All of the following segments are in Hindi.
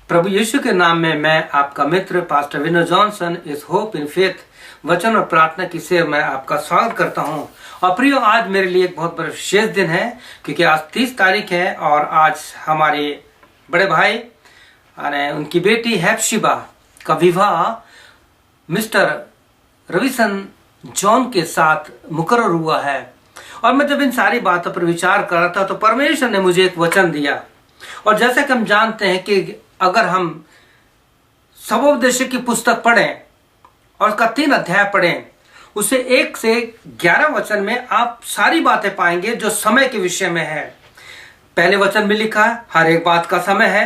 प्रभु यीशु के नाम में मैं आपका मित्र पास्टर विनोद जॉनसन इस होप इन फेथ वचन और प्रार्थना की सेवा में आपका स्वागत करता हूं। और प्रियो, आज मेरे लिए एक बहुत बड़ा विशेष दिन है क्योंकि आज 30 तारीख है और आज हमारे बड़े भाई उनकी बेटी हैप्शिबा का विवाह मिस्टर रविसन जॉन के साथ मुकर्रर हुआ है। और मैं जब इन सारी बातों पर विचार कर रहा था तो परमेश्वर ने मुझे एक वचन दिया। और जैसे कि हम जानते हैं कि अगर हम सबोपदेशक की पुस्तक पढ़ें और उसका 3 अध्याय पढ़ें, उसे 1 से 11 वचन में आप सारी बातें पाएंगे जो समय के विषय में है। पहले वचन में लिखा है हर एक बात का समय है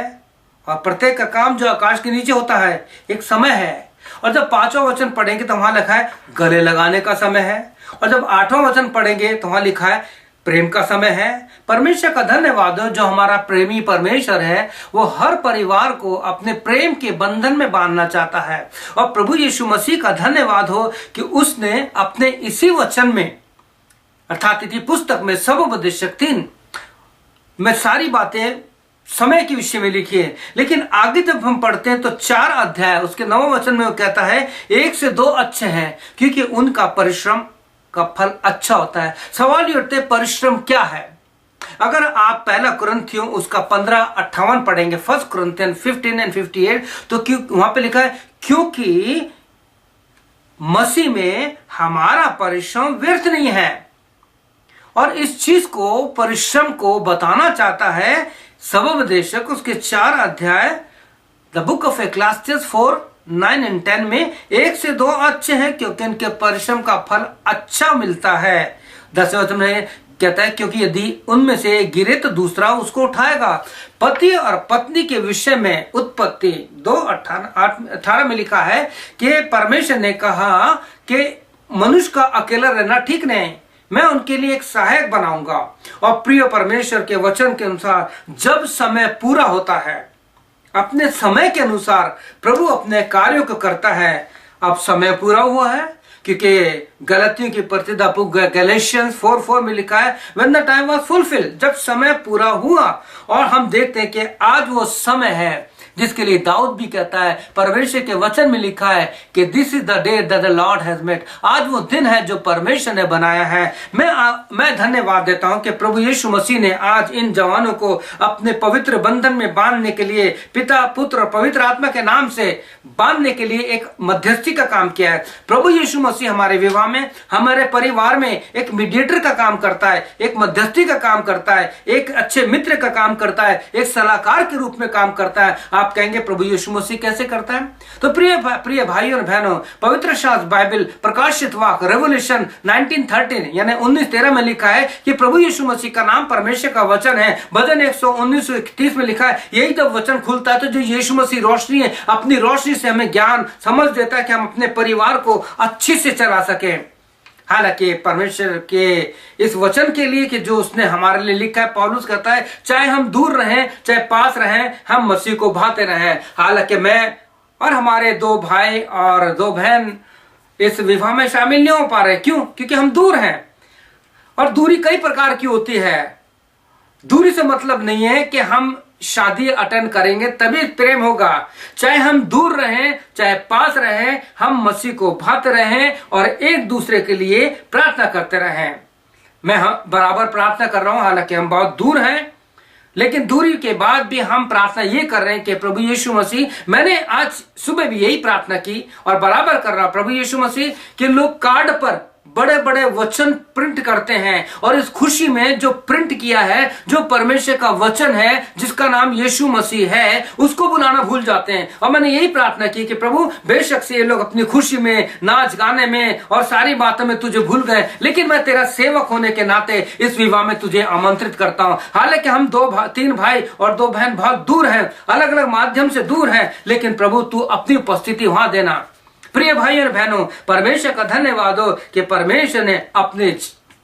और प्रत्येक का काम जो आकाश के नीचे होता है एक समय है। और जब 5वां वचन पढ़ेंगे तो वहां लिखा है गले लगाने का समय है। और जब 8वां वचन पढ़ेंगे तो वहां लिखा है प्रेम का समय है। परमेश्वर का धन्यवाद हो, जो हमारा प्रेमी परमेश्वर है वो हर परिवार को अपने प्रेम के बंधन में बांधना चाहता है। और प्रभु यीशु मसीह का धन्यवाद हो कि उसने अपने इसी वचन में अर्थात इसी पुस्तक में सबोपदेशक 3 में सारी बातें समय के विषय में लिखी है। लेकिन आगे जब हम पढ़ते हैं तो 4 अध्याय उसके 9वें वचन में वो कहता है 1 से 2 अच्छे हैं क्योंकि उनका परिश्रम का फल अच्छा होता है। सवाल ये उठते हैं परिश्रम क्या है। अगर आप पहला कुरिन्थियों उसका 15-58 पढ़ेंगे, 1 कुरिन्थियन 15 and 58, तो क्यों वहां पे लिखा है क्योंकि मसीह में हमारा परिश्रम व्यर्थ नहीं है। और इस चीज को परिश्रम को बताना चाहता है सबोपदेशक उसके 4 अध्याय द बुक ऑफ एक्लेसियास 4:9 and 10 में 1 से 2 अच्छे हैं क्योंकि इनके परिश्रम का फल अच्छा मिलता है। 10वें वचन में कहता है क्योंकि यदि उनमें से गिरे तो दूसरा उसको उठाएगा। पति और पत्नी के विषय में उत्पत्ति 2:18 में लिखा है कि परमेश्वर ने कहा कि मनुष्य का अकेला रहना ठीक नहीं, मैं उनके लिए एक सहायक बनाऊंगा। और प्रिय परमेश्वर के वचन के अनुसार जब समय पूरा होता है, अपने समय के अनुसार प्रभु अपने कार्यों को करता है। अब समय पूरा हुआ है क्योंकि गलतियों की प्रतिदा बुक गैलेशियंस 4:4 में लिखा है when the time was fulfilled, जब समय पूरा हुआ। और हम देखते हैं कि आज वो समय है जिसके लिए दाऊद भी कहता है, परमेश्वर के वचन में लिखा है कि this is the day that the Lord has made, आज वो दिन है जो परमेश्वर ने बनाया है। मैं धन्यवाद देता हूं कि प्रभु यीशु मसीह ने आज इन जवानों को अपने पवित्र बंधन में बांधने के लिए पिता पुत्र और पवित्र आत्मा के नाम से बांधने के लिए एक मध्यस्थी का काम किया है। प्रभु यीशु मसीह हमारे विवाह में, हमारे परिवार में एक मीडिएटर का काम करता है, एक मध्यस्थी का काम करता है, एक अच्छे मित्र का काम करता है, एक सलाहकार के रूप में काम करता है। आप कहेंगे प्रभु यीशु मसीह कैसे करता है? तो प्रिय भाइयों और बहनों, पवित्र शास्त्र बाइबल प्रकाशित वाक्य रेवोल्यूशन 1913 यानी 1913 में लिखा है कि प्रभु यीशु मसीह का नाम परमेश्वर का वचन है। भजन 119:31 में लिखा है यही जब वचन खुलता है तो जो यीशु मसीह रोशनी है, अपनी रोशनी से हमें ज्ञान समझ देता है कि हम अपने परिवार को अच्छे से चला सके। हालांकि परमेश्वर के इस वचन के लिए कि जो उसने हमारे लिए लिखा है, पौलुस कहता है चाहे हम दूर रहें चाहे पास रहें, हम मसीह को भाते रहें। हालांकि मैं और हमारे 2 भाई और 2 बहन इस विवाह में शामिल नहीं हो पा रहे। क्यों? क्योंकि हम दूर हैं। और दूरी कई प्रकार की होती है। दूरी से मतलब नहीं है कि हम शादी अटेंड करेंगे तभी प्रेम होगा। चाहे हम दूर रहें चाहे पास रहें, हम मसीह को भाते रहें और एक दूसरे के लिए प्रार्थना करते रहें। मैं बराबर प्रार्थना कर रहा हूं, हालांकि हम बहुत दूर हैं, लेकिन दूरी के बाद भी हम प्रार्थना ये कर रहे हैं कि प्रभु यीशु मसीह, मैंने आज सुबह भी यही प्रार्थना की और बराबर कर रहा प्रभु यीशु मसीह कि लोग कार्ड पर बड़े बड़े वचन प्रिंट करते हैं और इस खुशी में जो प्रिंट किया है, जो परमेश्वर का वचन है जिसका नाम यीशु मसीह है, उसको बुलाना भूल जाते हैं। और मैंने यही प्रार्थना की कि प्रभु बेशक से ये लोग अपनी खुशी में, नाच गाने में और सारी बातों में तुझे भूल गए, लेकिन मैं तेरा सेवक होने के नाते इस विवाह में तुझे आमंत्रित करता हूं। हालांकि हम 3 भाई और 2 बहन बहुत दूर हैं, अलग अलग माध्यम से दूर हैं, लेकिन प्रभु तू अपनी उपस्थिति वहां देना। प्रिय भाई और बहनों, परमेश्वर का धन्यवाद हो कि परमेश्वर ने अपने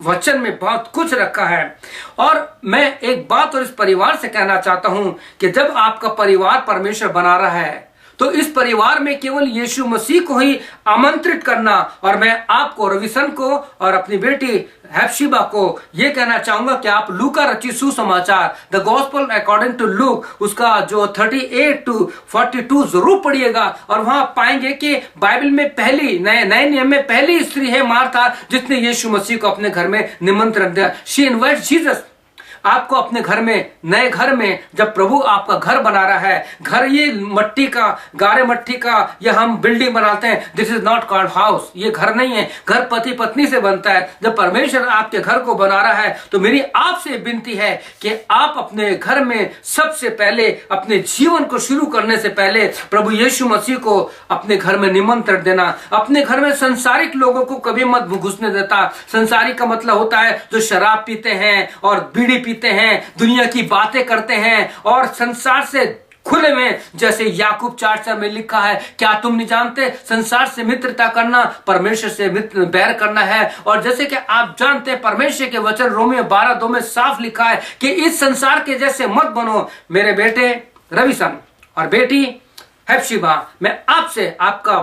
वचन में बहुत कुछ रखा है। और मैं एक बात और इस परिवार से कहना चाहता हूं कि जब आपका परिवार परमेश्वर बना रहा है तो इस परिवार में केवल यीशु मसीह को ही आमंत्रित करना। और मैं आपको, रविसन को और अपनी बेटी हेप्शिबा को यह कहना चाहूंगा कि आप लूका रचित सुसमाचार, the gospel according to Luke, उसका जो 38 to 42 जरूर पढ़िएगा। और वहां पाएंगे कि बाइबल में पहली, नए नियम में पहली स्त्री है मार्था, जिसने यीशु मसीह को अपने घर में निमंत्रण दिया। She invites Jesus. आपको अपने घर में, नए घर में, जब प्रभु आपका घर बना रहा है, घर ये मट्टी का, गारे मट्टी का, या हम बिल्डिंग बनाते हैं, this is not called house, ये घर नहीं है। घर पति पत्नी से बनता है। जब परमेश्वर आपके घर को बना रहा है तो मेरी आपसे विनती है कि आप अपने घर में सबसे पहले, अपने जीवन को शुरू करने से पहले प्रभु यीशु मसीह को अपने घर में निमंत्रण देना। अपने घर में संसारिक लोगों को कभी मत घुसने देता। संसारिक का मतलब होता है जो शराब पीते हैं और बीड़ी पीते हैं, दुनिया की बातें करते हैं और संसार से खुले में, जैसे याकूब 4:4 में लिखा है, क्या तुम नहीं जानते संसार से मित्रता करना परमेश्वर से मित्र बैर करना है। और जैसे कि आप जानते हैं परमेश्वर के वचन रोमियो 12:2 में साफ लिखा है कि इस संसार के जैसे मत बनो। मेरे बेटे रविसन और बेटी हेप्शिबा, मैं आपसे, आपका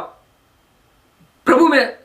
प्रभु में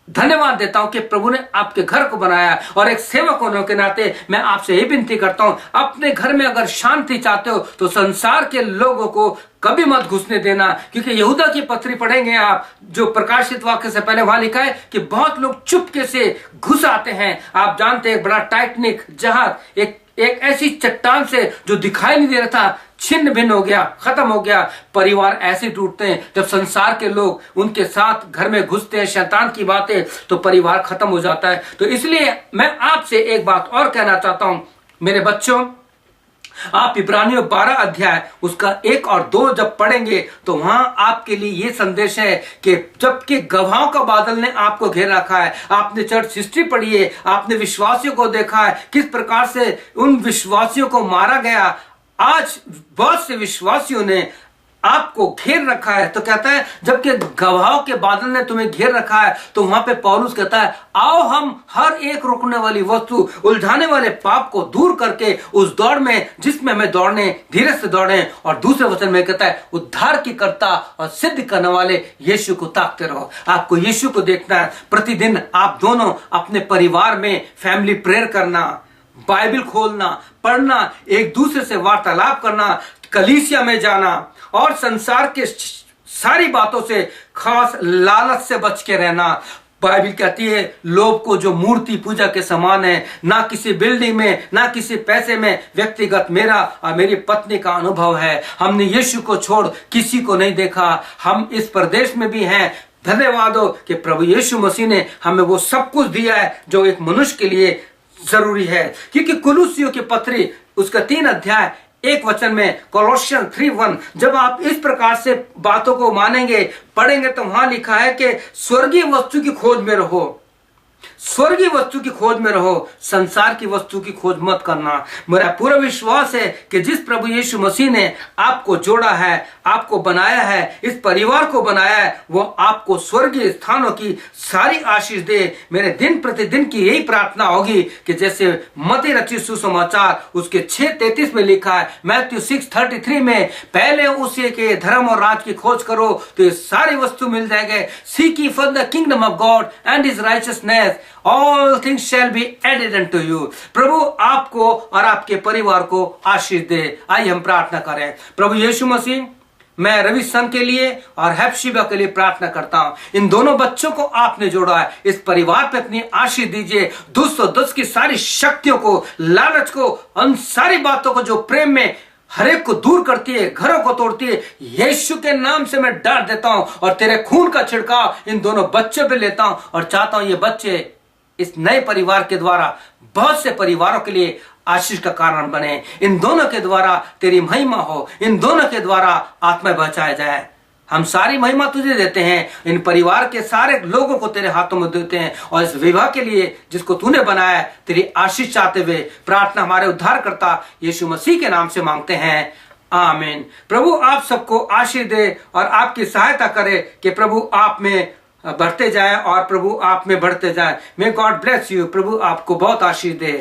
धन्यवाद देता हूं कि प्रभु ने आपके घर को बनाया। और एक सेवक होने के नाते मैं आपसे यही विनती करता हूं, अपने घर में अगर शांति चाहते हो तो संसार के लोगों को कभी मत घुसने देना। क्योंकि यहूदा की पत्री पढ़ेंगे आप, जो प्रकाशित वाक्य से पहले वहां लिखा है कि बहुत लोग चुपके से घुस आते हैं। आप जानते हैं एक बड़ा टाइटैनिक जहाज एक ऐसी चट्टान से जो दिखाई नहीं दे रहा था, छिन्न भिन्न हो गया, खत्म हो गया। परिवार ऐसे टूटते हैं जब संसार के लोग उनके साथ घर में घुसते हैं, शैतान की बातें, तो परिवार खत्म हो जाता है। तो इसलिए मैं आपसे एक बात और कहना चाहता हूं, मेरे बच्चों, आप इब्रानियों 12 अध्याय उसका 1 और 2 जब पढ़ेंगे तो वहां आपके लिए ये संदेश है कि जबकि गवाहों का बादल ने आपको घेर रखा है। आपने चर्च हिस्ट्री पढ़ी है, आपने विश्वासियों को देखा है किस प्रकार से उन विश्वासियों को मारा गया। आज बहुत से विश्वासियों ने आपको घेर रखा है। तो कहता है जबकि गवाहों के बादल ने तुम्हें घेर रखा है, तो वहां पे पौलुस कहता है आओ हम हर एक रुकने वाली वस्तु, उलझाने वाले पाप को दूर करके उस दौड़ में जिसमें हमें दौड़ने, धीरे से दौड़े। और दूसरे वचन में कहता है उद्धार की कर्ता और सिद्ध करने वाले यीशु को ताकते रहो। आपको यीशु को देखना है। प्रतिदिन आप दोनों अपने परिवार में फैमिली प्रेयर करना, बाइबल खोलना, पढ़ना, एक दूसरे से वार्तालाप करना, कलीसिया में जाना और संसार के सारी बातों से, खास लालच से बच के रहना। बाइबल कहती है लोभ को जो मूर्ति पूजा के समान है, ना किसी बिल्डिंग में, ना किसी पैसे में। व्यक्तिगत मेरा और मेरी पत्नी का अनुभव है, हमने यीशु को छोड़ किसी को नहीं देखा। हम इस प्रदेश में भी हैं, धन्यवाद हो कि प्रभु यीशु मसीह ने हमें वो सब कुछ दिया है जो एक मनुष्य के लिए जरूरी है। क्योंकि कुलुसियों की पत्री उसका 3 अध्याय 1 वचन में, कोलोसियन 3:1, जब आप इस प्रकार से बातों को मानेंगे, पढ़ेंगे, तो वहां लिखा है कि स्वर्गीय वस्तु की खोज में रहो, स्वर्गीय वस्तु की खोज में रहो, संसार की वस्तु की खोज मत करना। मेरा पूरा विश्वास है कि जिस प्रभु यीशु मसीह ने आपको जोड़ा है, आपको बनाया है, इस परिवार को बनाया है, वो आपको स्वर्गीय स्थानों की सारी आशीष दे। मेरे दिन प्रतिदिन की यही प्रार्थना होगी कि जैसे मत्ती रचित सुसमाचार उसके 6:33 में लिखा है, मैथ्यू 6:33 में, पहले उसी के धर्म और राज की खोज करो तो ये सारी वस्तु मिल जाएंगे। Seek ye first the kingdom of God and his righteousness, all things shall be added unto you। प्रभु आपको और आपके परिवार को आशीष दे। आइए हम प्रार्थना करें। प्रभु यीशु मसीह, मैं रविसन के लिए और हेप्शिबा के लिए प्रार्थना करता हूं। इन दोनों बच्चों को आपने जोड़ा है, इस परिवार पे अपनी आशीष दीजिए। 210 की सारी शक्तियों को, लालच को, उन सारी बातों को जो प्रेम में हर एक को दूर करती है, घरों को तोड़ती है, यीशु के नाम से मैं डांट देता हूं और तेरे खून का छिड़काव इन दोनों बच्चों पे लेता हूं। और चाहता हूं ये बच्चे इस नए परिवार के द्वारा बहुत से परिवारों के लिए आशीष का कारण बने। इन दोनों के द्वारा तेरी महिमा हो, इन दोनों के द्वारा आत्मा बचाया जाए। हम सारी महिमा तुझे देते हैं, इन परिवार के सारे लोगों को तेरे हाथों में देते हैं। और इस विवाह के लिए जिसको तूने बनाया है, तेरी आशीष चाहते हुए प्रार्थना हमारे उद्धारकर्ता यीशु मसीह के नाम से मांगते हैं, आमीन। प्रभु आप सबको आशीष दे और आपकी सहायता करे कि प्रभु आप में बढ़ते जाए और प्रभु आप में बढ़ते जाए। May God bless you. प्रभु आपको बहुत आशीष दे।